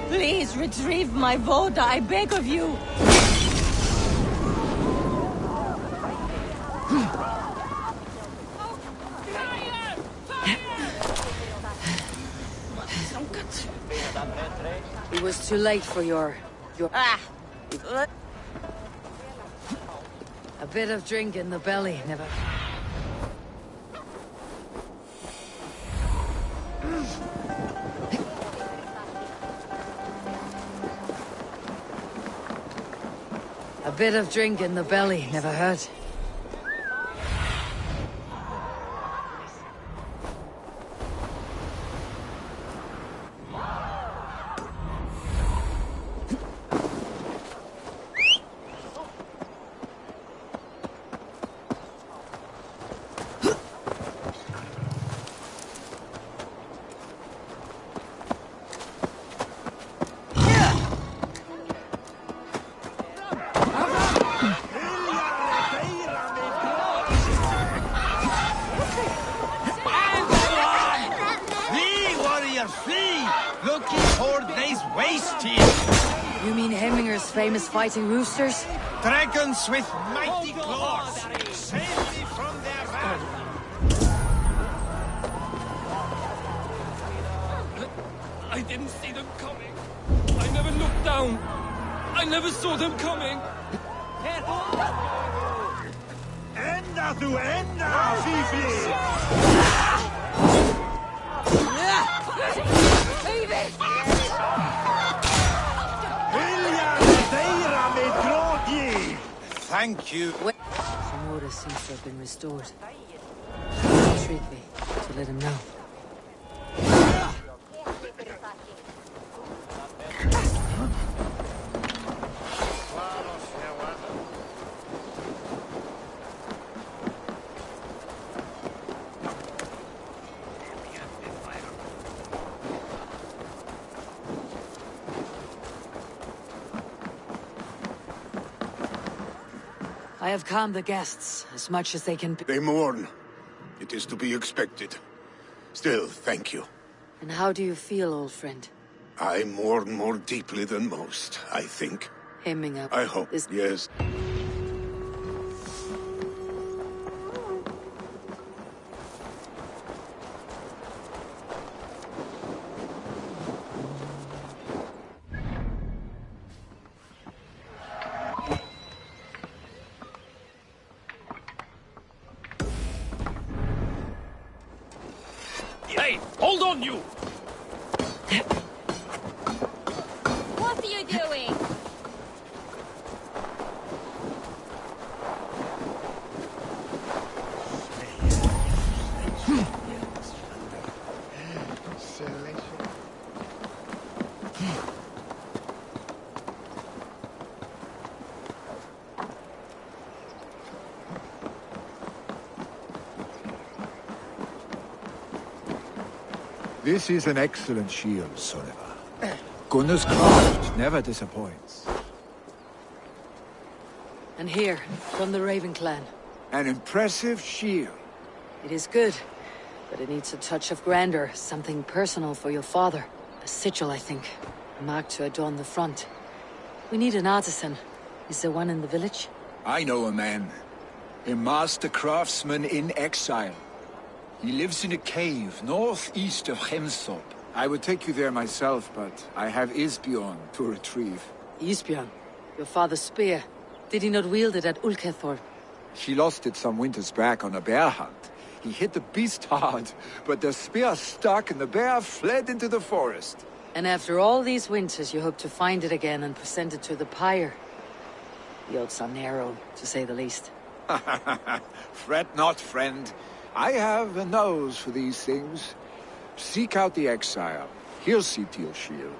Please retrieve my Voda, I beg of you! It was too late for your... Ah! A bit of drink in the belly, never... A bit of drink in the belly, never hurt. Looking for these wasted! You mean Hemminger's famous fighting roosters? Dragons with mighty claws! Save me from their wrath! I didn't see them coming. I never looked down. I never saw them coming. Ända du ända, Fifi! Thank you. Some order seems to have been restored. Treat me to let him know. I have calmed the guests as much as they can be. They mourn. It is to be expected. Still, thank you. And how do you feel, old friend? I mourn more deeply than most, I think. Hemminger. I hope, yes. Hey, hold on, you! What are you doing? This is an excellent shield, Soliver. Gunnar's craft never disappoints. And here, from the Raven clan. An impressive shield. It is good, but it needs a touch of grandeur, something personal for your father. A sigil, I think. A mark to adorn the front. We need an artisan. Is there one in the village? I know a man. A master craftsman in exile. He lives in a cave northeast of Hemthorpe. I would take you there myself, but I have Isbjorn to retrieve. Isbjorn, your father's spear. Did he not wield it at Ulkethor? She lost it some winters back on a bear hunt. He hit the beast hard, but the spear stuck and the bear fled into the forest. And after all these winters, you hope to find it again and present it to the pyre. The odds are narrow, to say the least. Fret not, friend. I have a nose for these things. Seek out the exile. He'll see to your shield.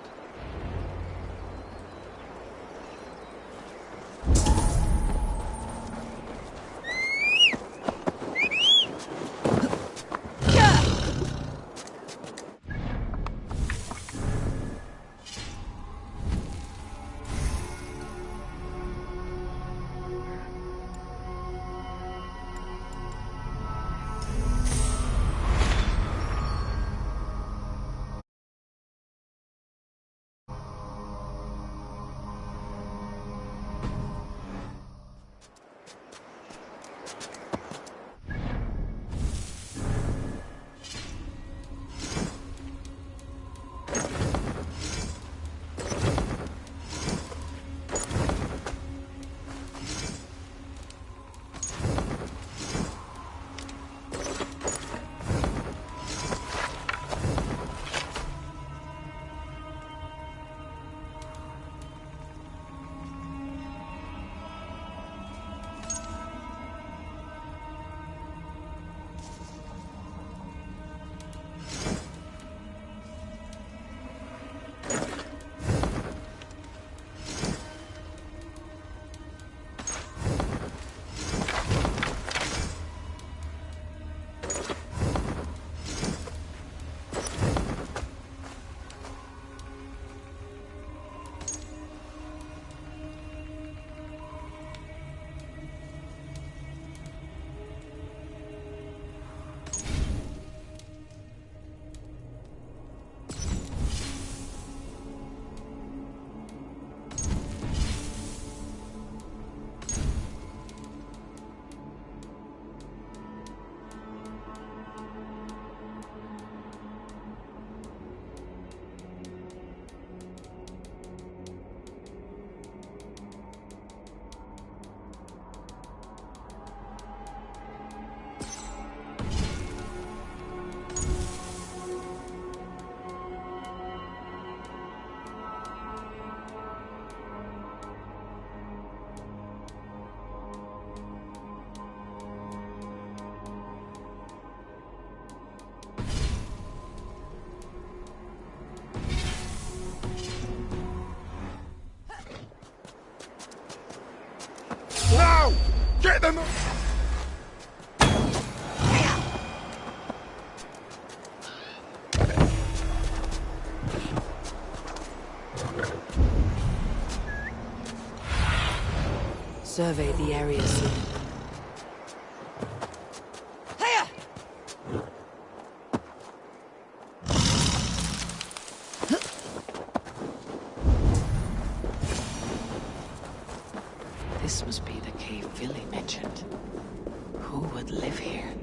Survey the area soon. This must be the cave Villy mentioned. Who would live here?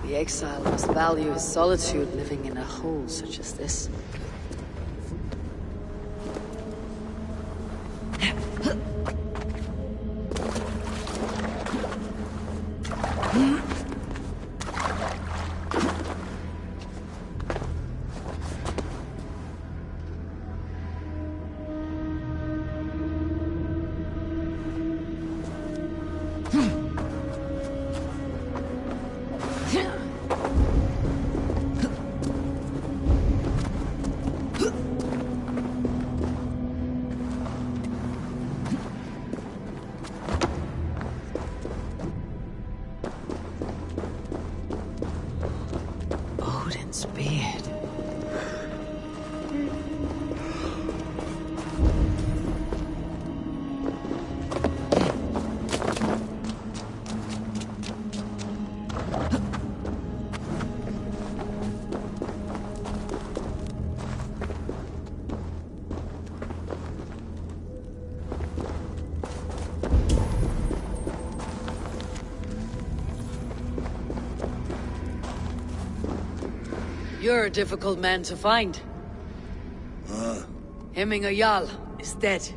The exile must value his solitude living in a hole such as this. Odin's beard. You're a difficult man to find. Hemminger Jarl is dead.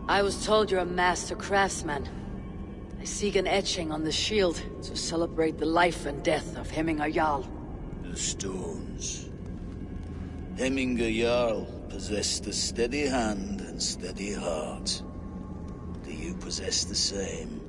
I was told you're a master craftsman. I seek an etching on the shield to celebrate the life and death of Hemminger Jarl. The stones. Hemminger Jarl possessed a steady hand and steady heart. Do you possess the same?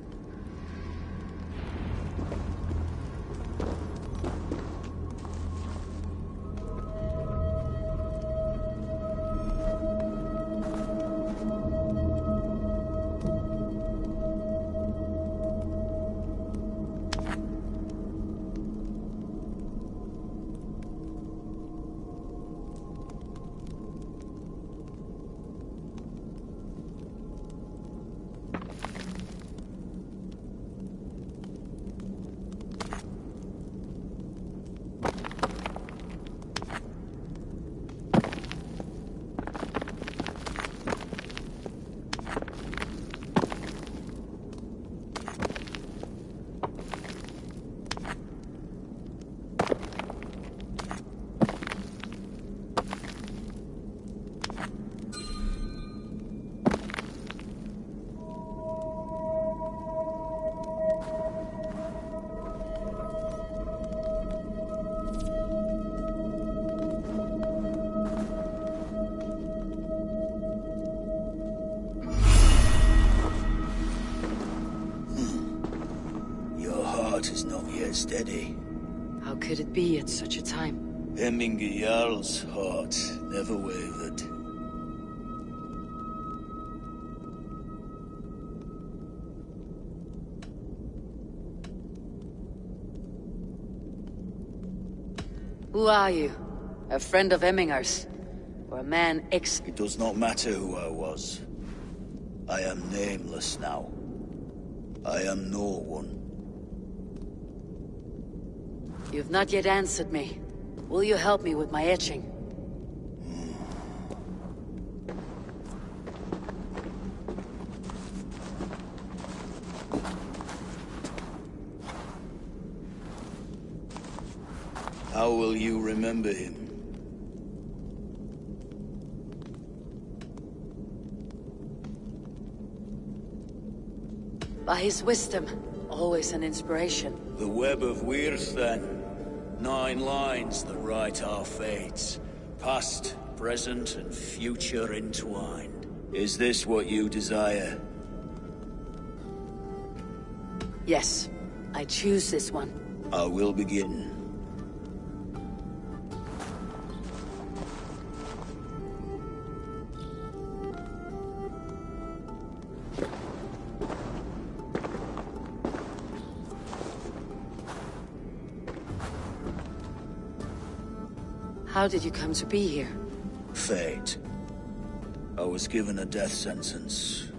Is not yet steady. How could it be at such a time? Hemminger Jarl's heart never wavered. Who are you? A friend of Hemminger's? Or a man It does not matter who I was. I am nameless now. I am no one. You've not yet answered me. Will you help me with my etching? How will you remember him? By his wisdom, always an inspiration. The web of Wirth, then. 9 lines that write our fates. Past, present, and future entwined. Is this what you desire? Yes, I choose this one. I will begin. How did you come to be here? Fate. I was given a death sentence.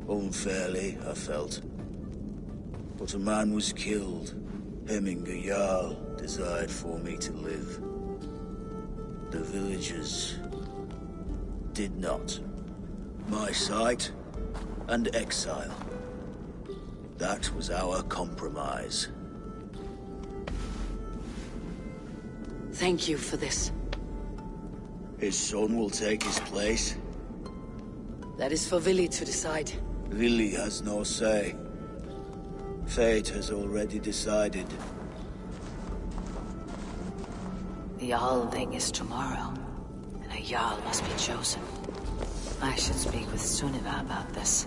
Unfairly, I felt. But a man was killed. Hemminger Jarl desired for me to live. The villagers did not. My sight and exile. That was our compromise. Thank you for this. His son will take his place. That is for Vili to decide. Vili has no say. Fate has already decided. The Althing is tomorrow, and a Jarl must be chosen. I should speak with Sunniva about this.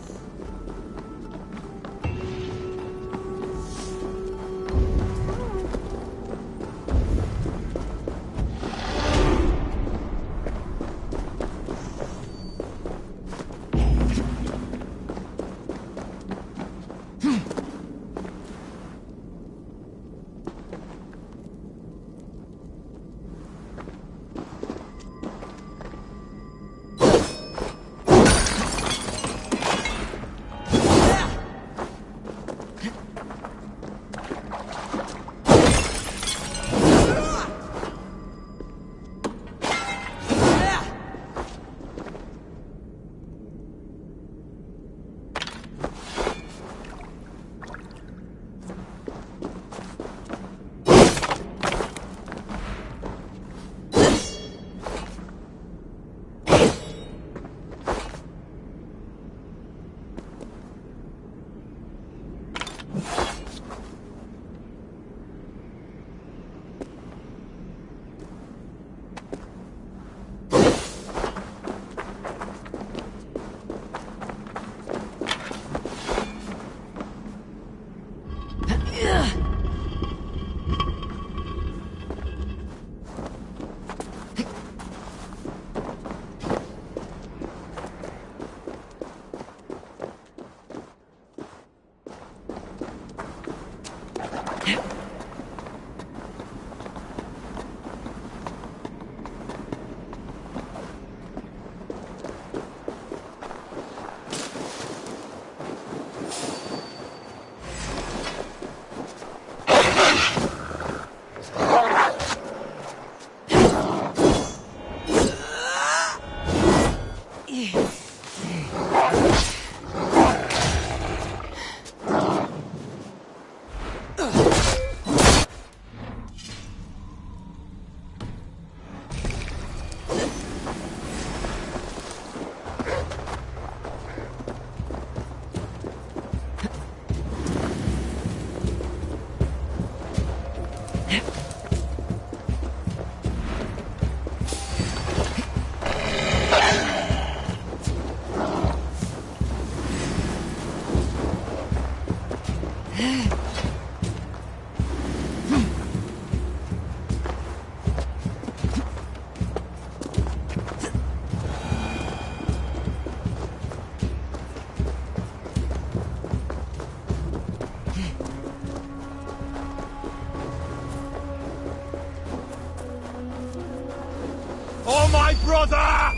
Oh, my brother!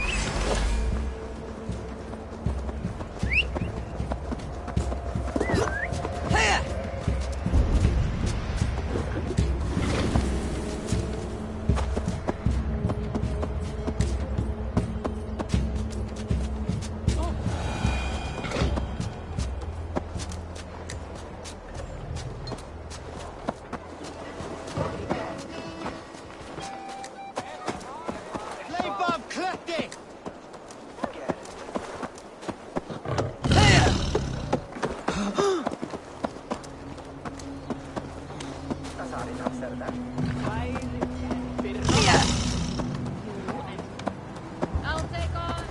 I'll take on.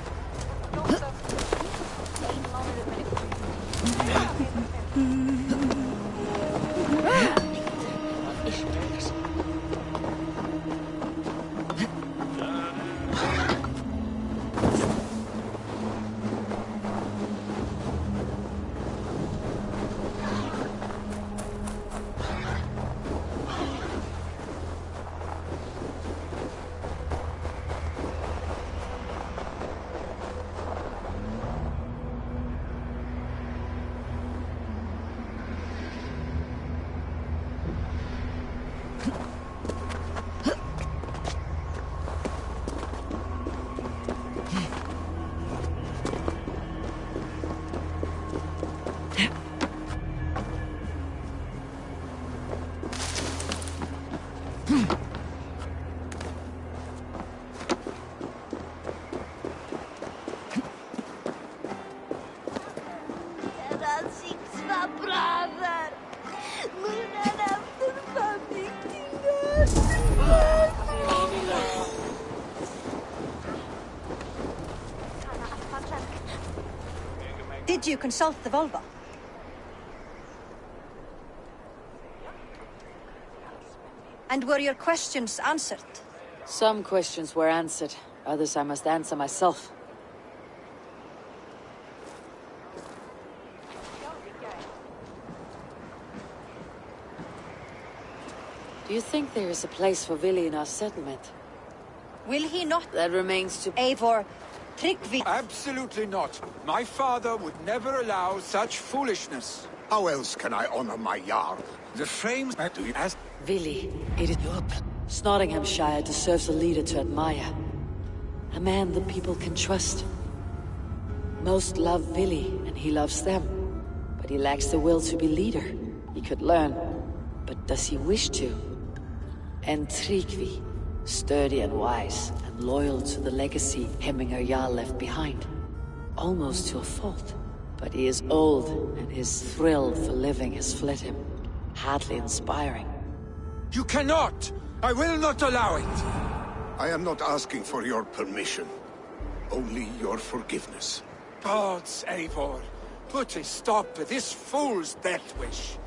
Did you consult the Volva? And were your questions answered? Some questions were answered. Others I must answer myself. Do you think there is a place for Vili in our settlement? Will he not? That remains to... Eivor, Tryggvi... Absolutely not. My father would never allow such foolishness. How else can I honor my Jarl? The frames... Do you ask? Vili, it is your... Nottinghamshire deserves a leader to admire. A man the people can trust. Most love Vili, and he loves them. But he lacks the will to be leader. He could learn, but does he wish to? And Tryggvi, sturdy and wise, and loyal to the legacy Hemminger Jarl left behind. Almost to a fault. But he is old, and his thrill for living has fled him. Hardly inspiring. You cannot! I will not allow it! I am not asking for your permission. Only your forgiveness. Gods, Eivor, put a stop to this fool's death wish.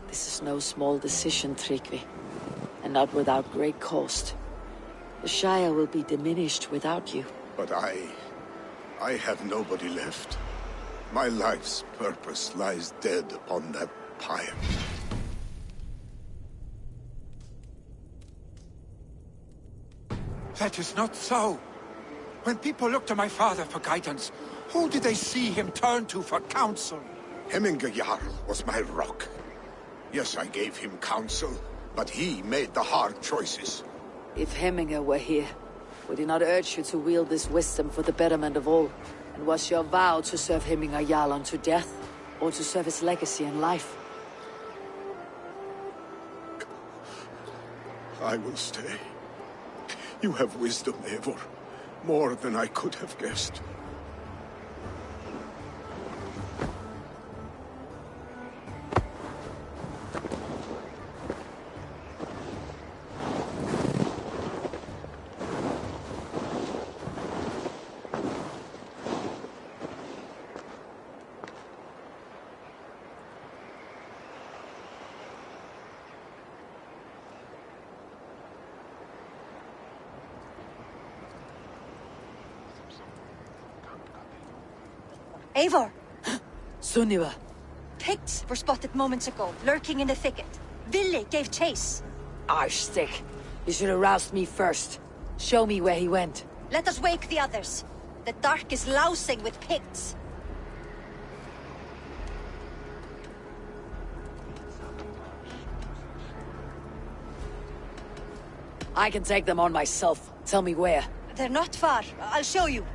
This is no small decision, Tryggvi, and not without great cost. The Shire will be diminished without you. But I have nobody left. My life's purpose lies dead upon that pyre. That is not so. When people look to my father for guidance, who did they see him turn to for counsel? Hemminger Jarl was my rock. Yes, I gave him counsel, but he made the hard choices. If Hemminger were here, would he not urge you to wield this wisdom for the betterment of all? And was your vow to serve Hemminger Jarl unto death, or to serve his legacy in life? I will stay. You have wisdom, Eivor. More than I could have guessed. Eivor! Sunniva. Picts were spotted moments ago, lurking in the thicket. Vili gave chase. Arshstick. You should have roused me first. Show me where he went. Let us wake the others. The dark is lousing with Picts. I can take them on myself. Tell me where. They're not far. I'll show you.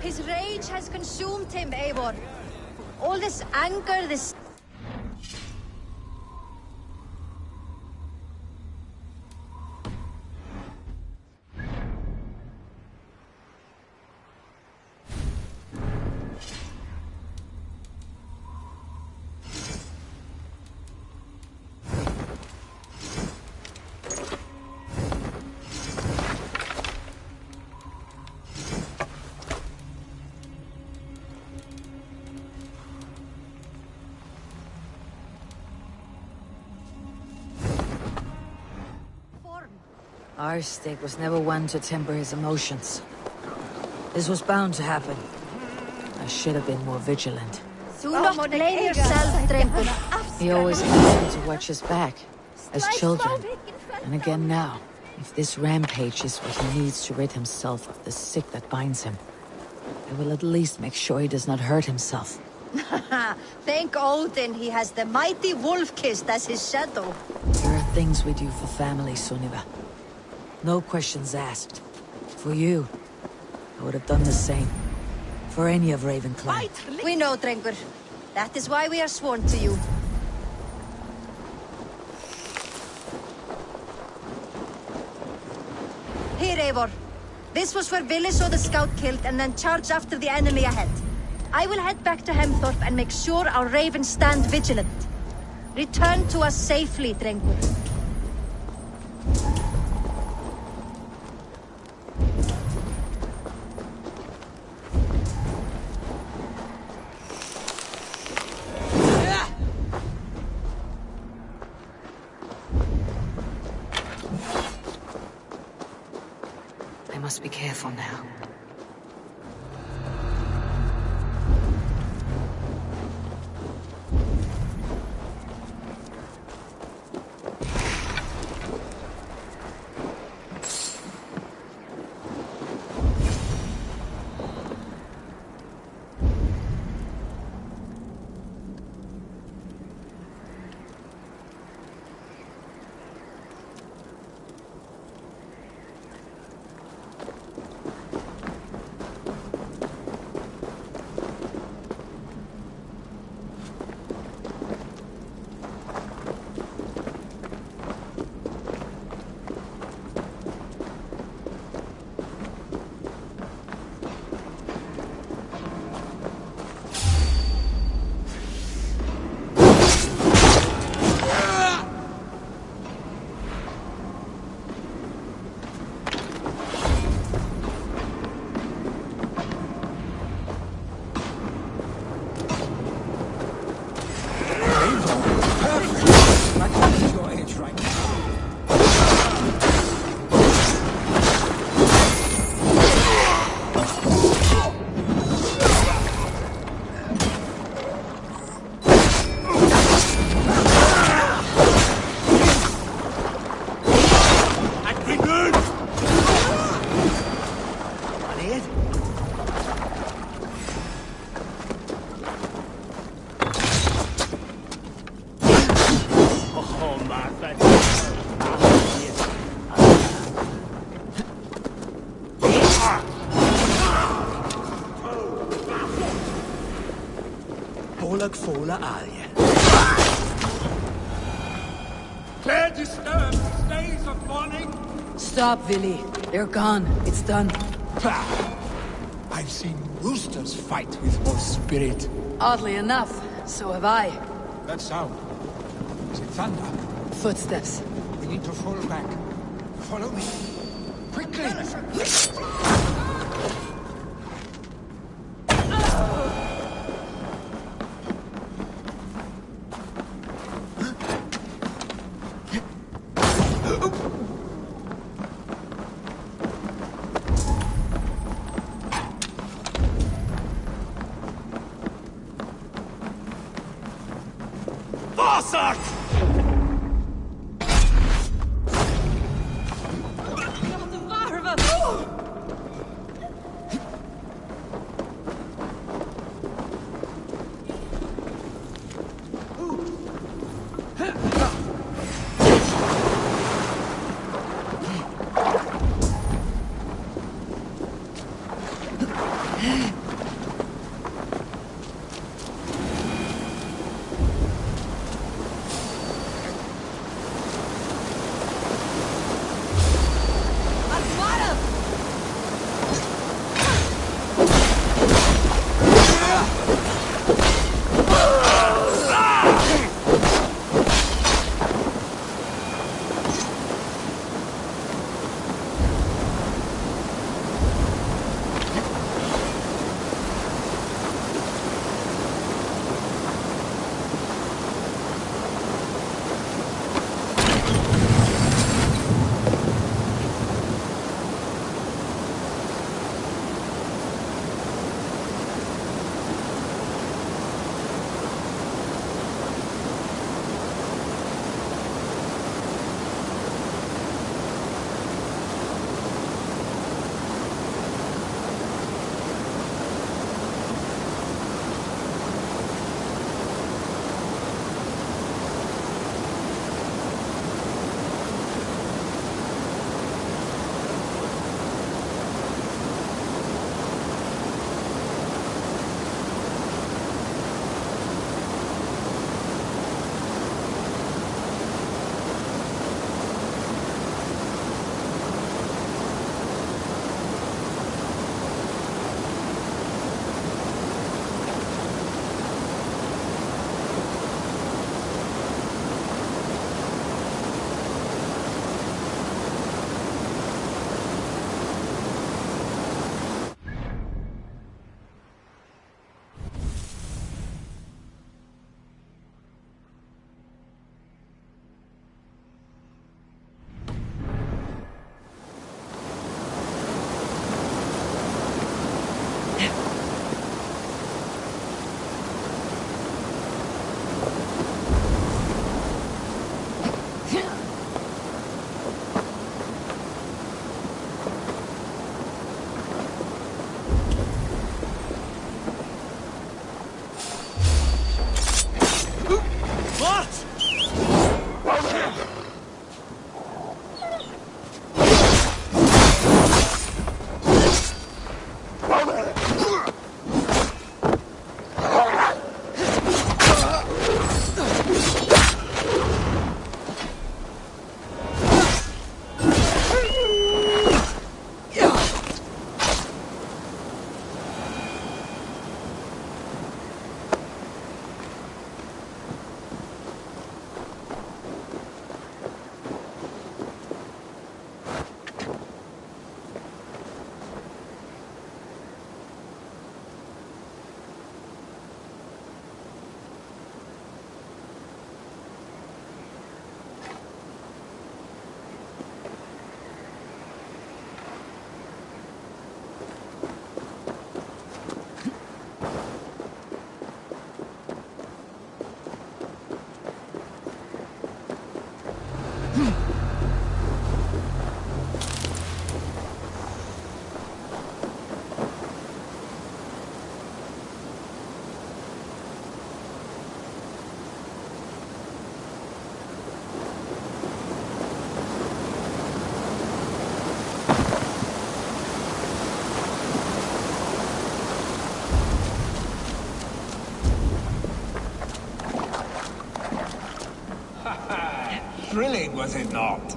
His rage has consumed him, Eivor. All this anger, this... Arshstick was never one to temper his emotions. This was bound to happen. I should have been more vigilant. Do not blame yourself, Drengr. He always wanted to watch his back, as children, and again now. If this rampage is what he needs to rid himself of the sick that binds him, I will at least make sure he does not hurt himself. Thank Odin he has the mighty Wolf-Kissed as his shadow. There are things we do for family, Sunniva. No questions asked. For you, I would have done the same. For any of Ravenclan. We know, Drengr. That is why we are sworn to you. Here, Eivor. This was where Vili saw the scout killed and then charged after the enemy ahead. I will head back to Hemthorpe and make sure our ravens stand vigilant. Return to us safely, Drengr. I must be careful now. Polak Fola Alje. Claire disturbed stays of mourning. Stop, Vili. They're gone. It's done. Pah! I've seen roosters fight with horse spirit. Oddly enough, so have I. That sound. Is it thunder? Footsteps. We need to fall back. Follow me. Quickly! Thrilling, was it not?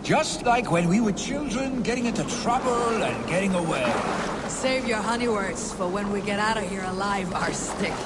Just like when we were children, getting into trouble and getting away. Save your honey words for when we get out of here alive, Arstic.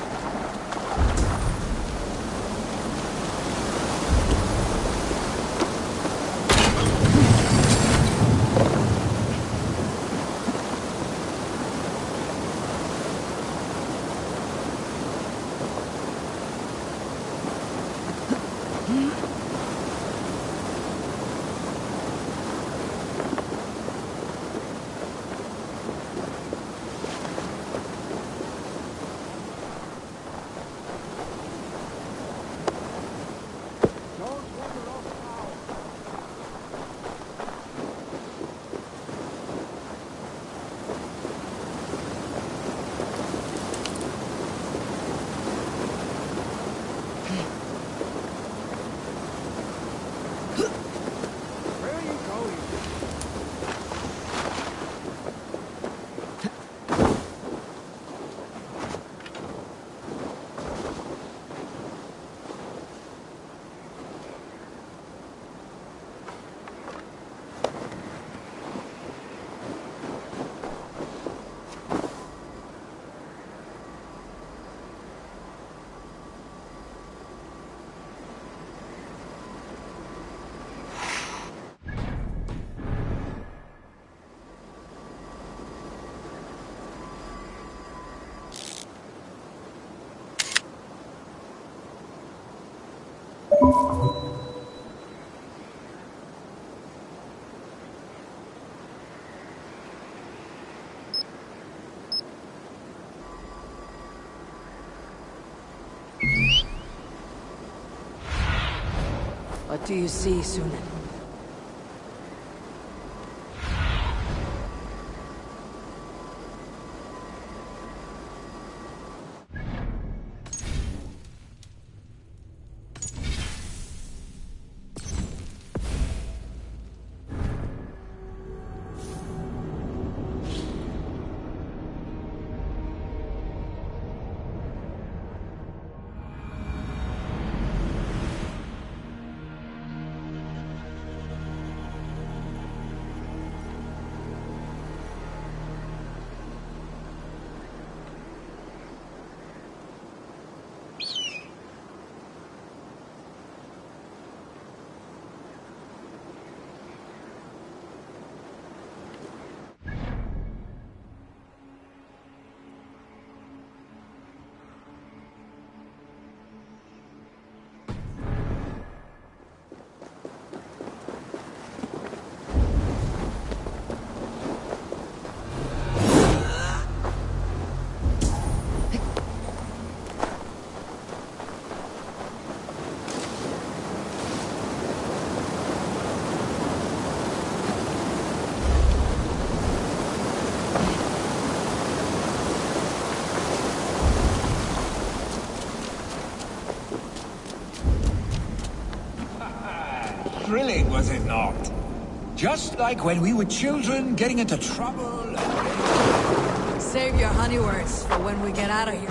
What do you see, Sunan? Thrilling, was it not? Just like when we were children, getting into trouble and... Save your honey words for when we get out of here.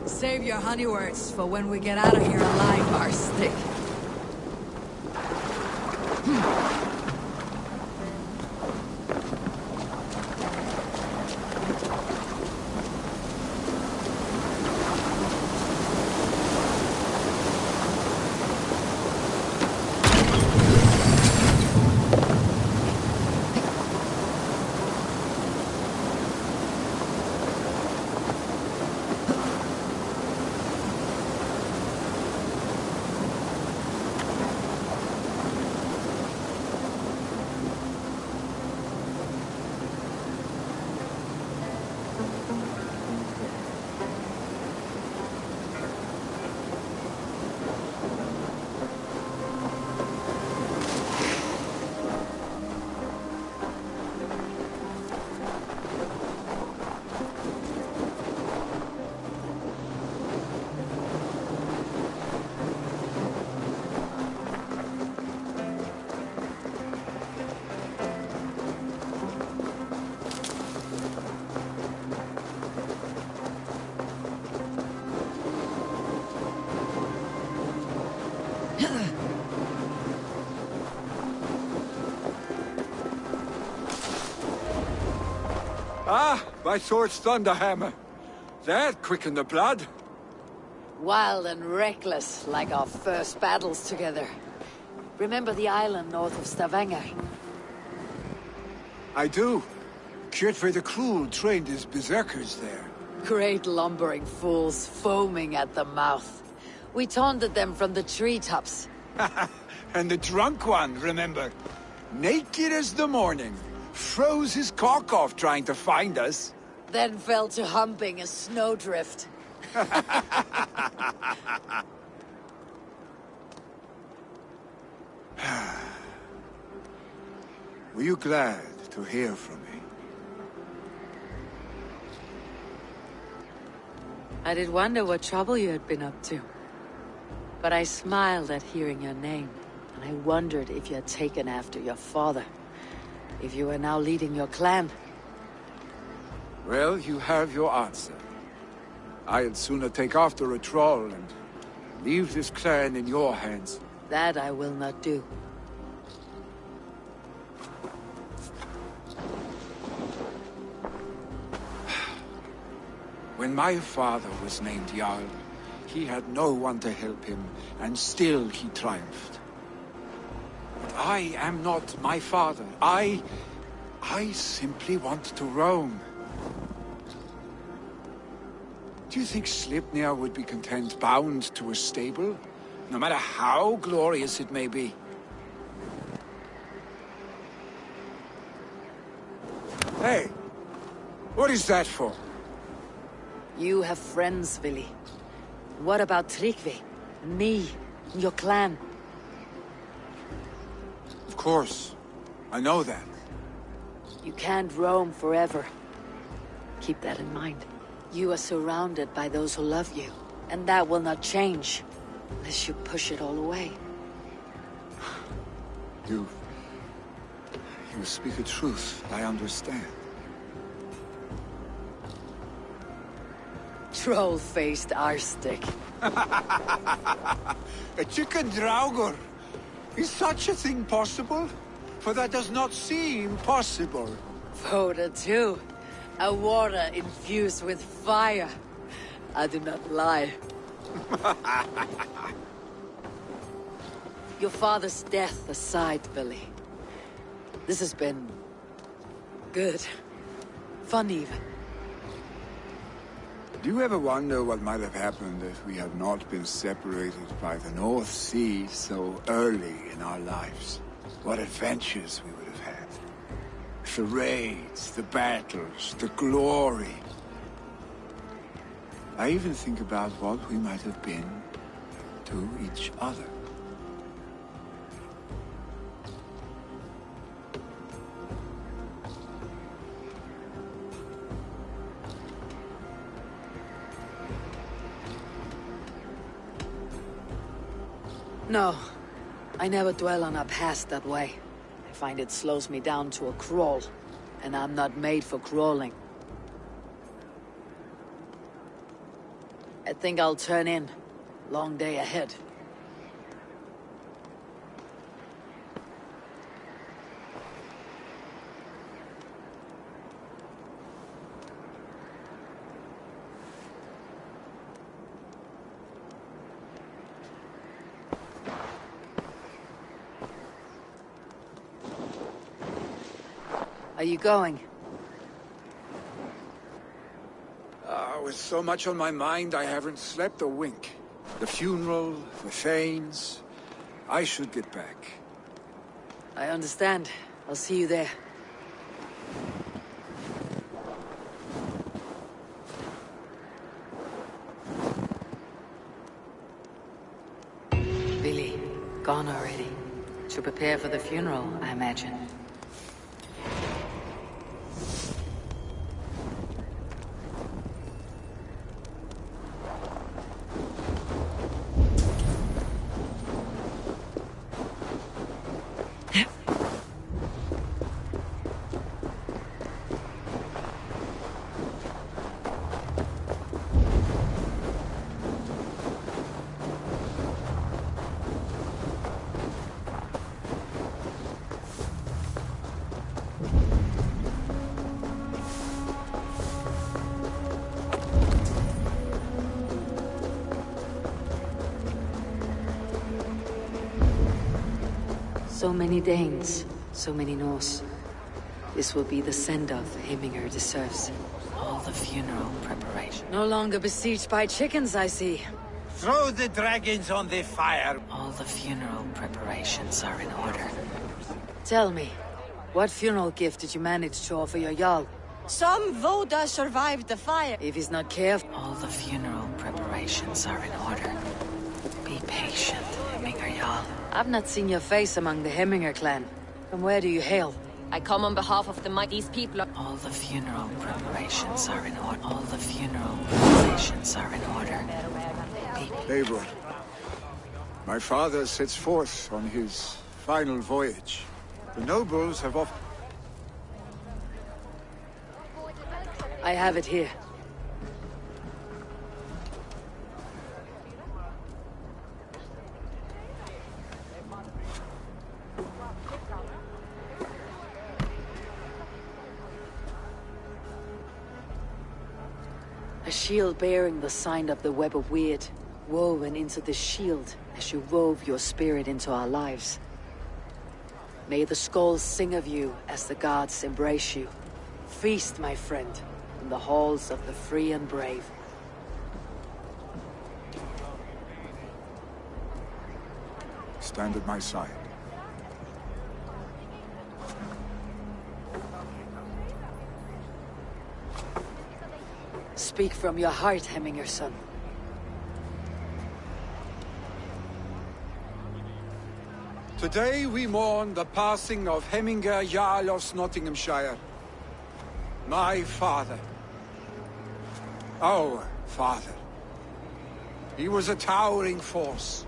Save your honey words for when we get out of here alive, Arstic. Ah, my sword's thunderhammer. That quickened the blood. Wild and reckless, like our first battles together. Remember the island north of Stavanger? I do. Kjotve the Cruel trained his berserkers there. Great lumbering fools, foaming at the mouth. We taunted them from the treetops. And the drunk one, remember? Naked as the morning. Froze his cock off trying to find us. Then fell to humping a snowdrift. Were you glad to hear from me? I did wonder what trouble you had been up to. But I smiled at hearing your name, and I wondered if you had taken after your father. If you were now leading your clan. Well, you have your answer. I'd sooner take after a troll and leave this clan in your hands. That I will not do. When my father was named Jarl, he had no one to help him, and still he triumphed. But I am not my father. I simply want to roam. Do you think Sleipnir would be content bound to a stable, no matter how glorious it may be? Hey! What is that for? You have friends, Vili. What about Tryggvi? And me? And your clan? Of course. I know that. You can't roam forever. Keep that in mind. You are surrounded by those who love you. And that will not change, unless you push it all away. You speak the truth. I understand. Troll-faced Arstick. A chicken Draugr! Is such a thing possible? For that does not seem possible. Voda too. A water infused with fire. I do not lie. Your father's death aside, Billy. This has been... good. Fun even. Do you ever wonder what might have happened if we had not been separated by the North Sea so early in our lives? What adventures we would have had. The raids, the battles, the glory. I even think about what we might have been to each other. No, I never dwell on our past that way. I find it slows me down to a crawl, and I'm not made for crawling. I think I'll turn in. Long day ahead. Are you going? With so much on my mind, I haven't slept a wink. The funeral, the Thanes... I should get back. I understand. I'll see you there. Billy, gone already. To prepare for the funeral, I imagine. So many Danes, so many Norse. This will be the send-off Heminger deserves. All the funeral preparation. No longer besieged by chickens, I see. Throw the dragons on the fire. All the funeral preparations are in order. Tell me, what funeral gift did you manage to offer your Jarl? Some Voda survived the fire. If he's not careful... All the funeral preparations are in order. Be patient, Heminger Jarl. I've not seen your face among the Heminger clan. From where do you hail? I come on behalf of the mighty people. All the funeral preparations are in order. All the funeral preparations are in order. Eivor, my father sets forth on his final voyage. The nobles have offered... I have it here. A shield bearing the sign of the Web of Weird, woven into the shield as you wove your spirit into our lives. May the skulls sing of you as the gods embrace you. Feast, my friend, in the halls of the free and brave. Stand at my side. Speak from your heart, Hemminger, son. Today we mourn the passing of Hemminger Jarl of Nottinghamshire. My father. Our father. He was a towering force.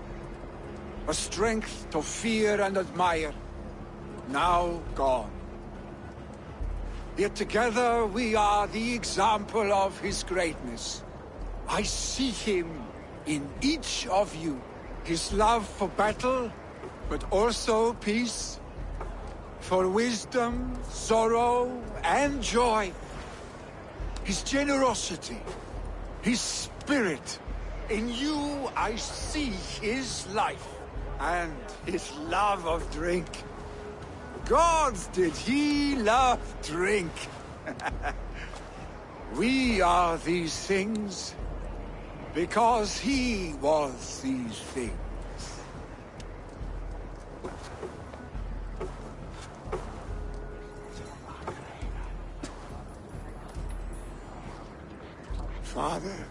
A strength to fear and admire. Now gone. Yet together we are the example of his greatness. I see him in each of you. His love for battle, but also peace. For wisdom, sorrow, and joy. His generosity, his spirit. In you I see his life, and his love of drink. Gods, did he love drink! We are these things because he was these things. Father,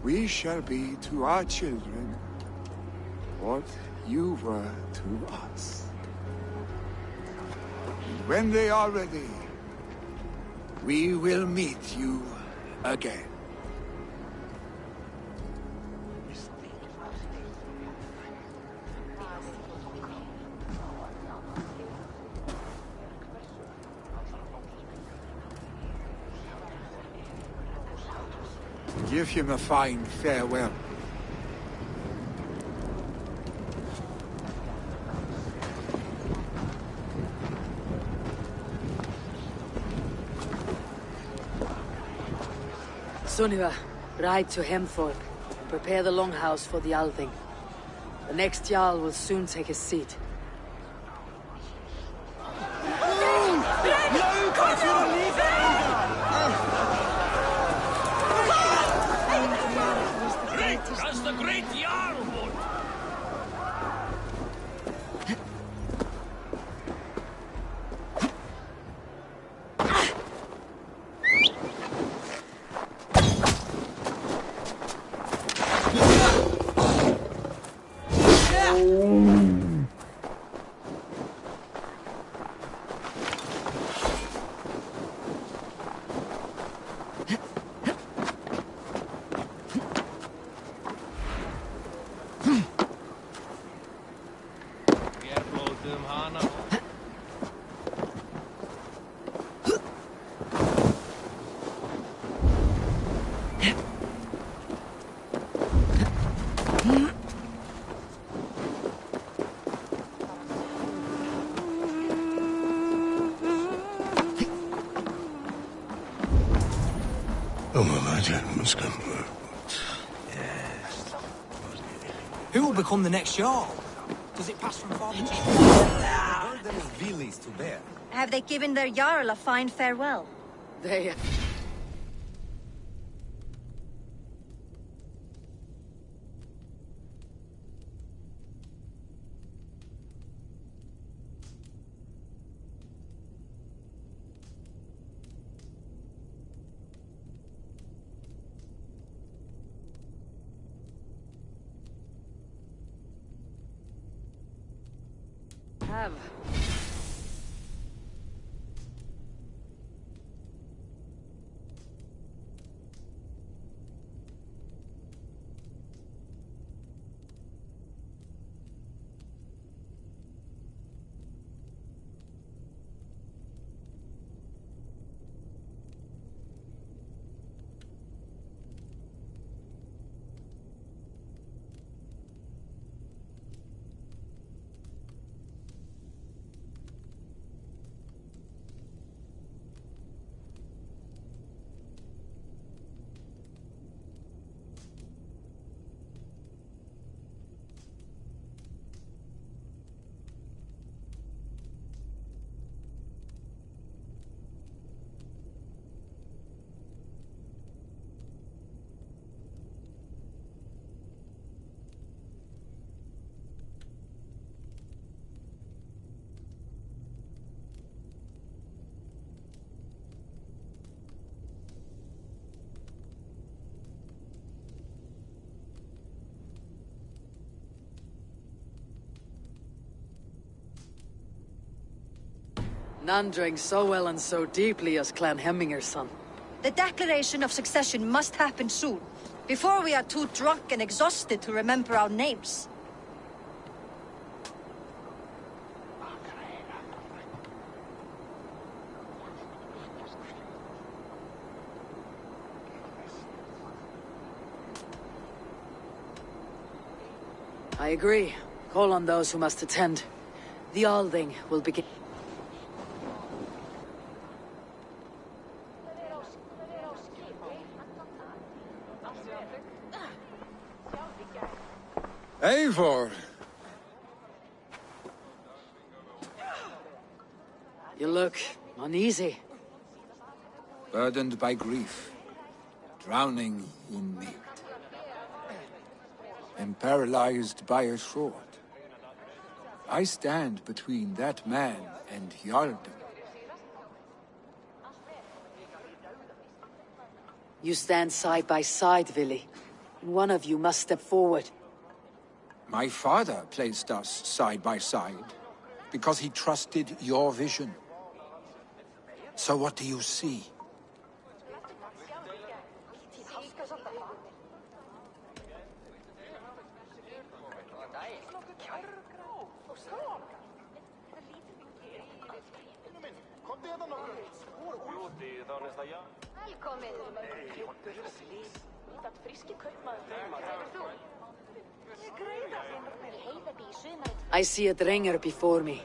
we shall be to our children what you were to us. And when they are ready, we will meet you again. Give him a fine farewell. Sunniva, ride to Hemthorpe and prepare the Longhouse for the Althing. The next Jarl will soon take his seat. As the great Jarl would! Who will become the next Jarl? Does it pass from father to son? Have they given their Jarl a fine farewell? They... have. None drank so well and so deeply as Clan Hemminger's son. The declaration of succession must happen soon, before we are too drunk and exhausted to remember our names. I agree. Call on those who must attend. The Alding will begin. Eivor! You look uneasy. Burdened by grief. Drowning in need. And paralyzed by a sword. I stand between that man and Jarl. You stand side by side, Vili. One of you must step forward. My father placed us side by side, because he trusted your vision. So what do you see? I see a Dringer before me.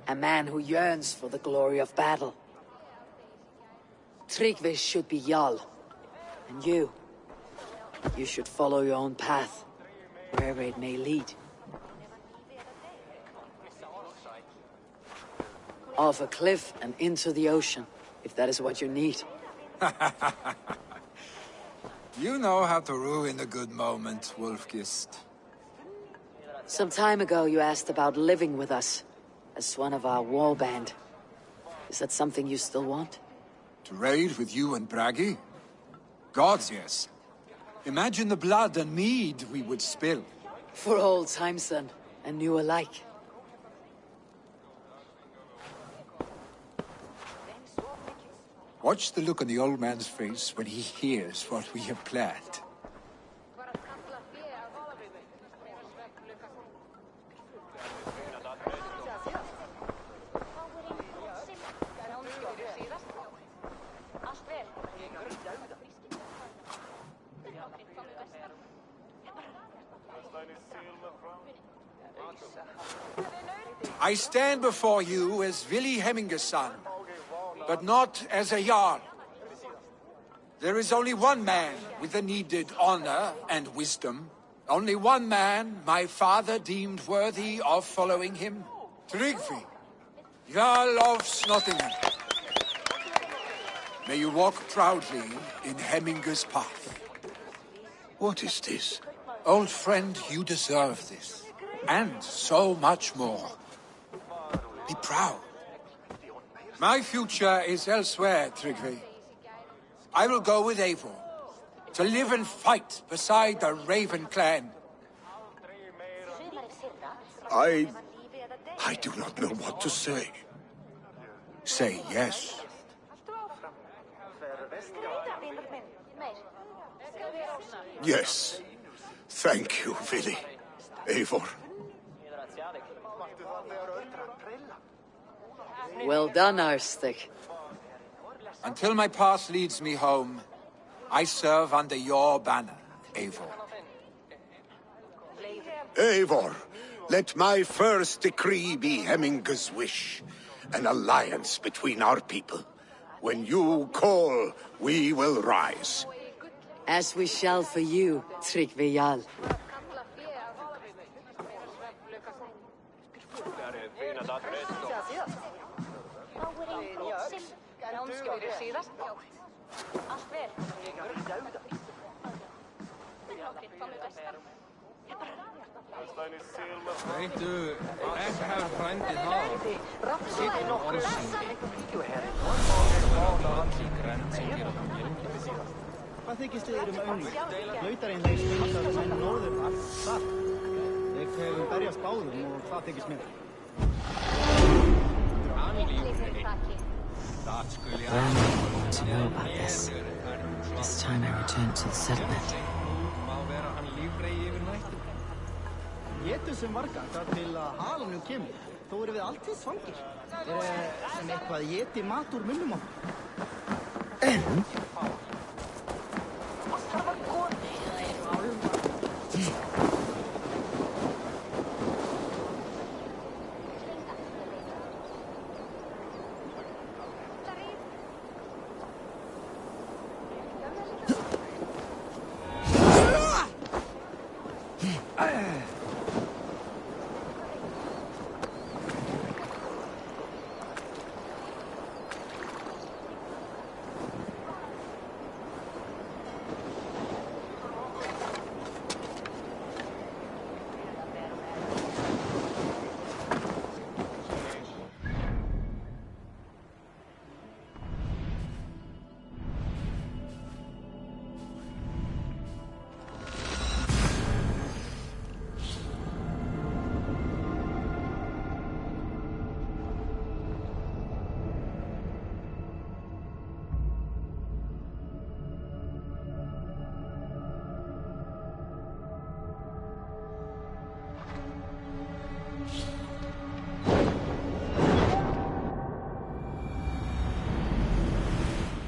A man who yearns for the glory of battle. Tryggvi should be Jarl. And you should follow your own path, wherever it may lead. Off a cliff and into the ocean, if that is what you need. You know how to ruin a good moment, Wolfgist. Some time ago you asked about living with us, as one of our warband. Is that something you still want? To raid with you and Bragi? Gods, yes. Imagine the blood and mead we would spill. For old times then, and new alike. Watch the look on the old man's face when he hears what we have planned. I stand before you as Vili Hemminger's son, but not as a Jarl. There is only one man with the needed honor and wisdom. Only one man my father deemed worthy of following him. Tryggvi, Jarl of Snottingham. May you walk proudly in Hemminger's path. What is this? Old friend, you deserve this. And so much more. Be proud. My future is elsewhere, Tryggvi. I will go with Eivor, to live and fight beside the Raven clan. I do not know what to say. Say yes. Yes. Thank you, Vili. Eivor. Well done, Arstig. Until my path leads me home, I serve under your banner, Eivor. Eivor, let my first decree be Hemminger's wish. An alliance between our people. When you call, we will rise. As we shall for you, Tryggvi Jarl. Veit du, jeg har frændið hav. Sitt orðsyngi. Hvað þykist þið auðning? Lautarinn þeir spilta sem norður allt þar. Við höfum berjast báðum og hvað þykist mér? Brandon to know about this. This time I return to the settlement. Getur sem varga þar til að halanum kemur. Þó erum við alltið svangir. Sem eitthvað geti mat úr munnum á.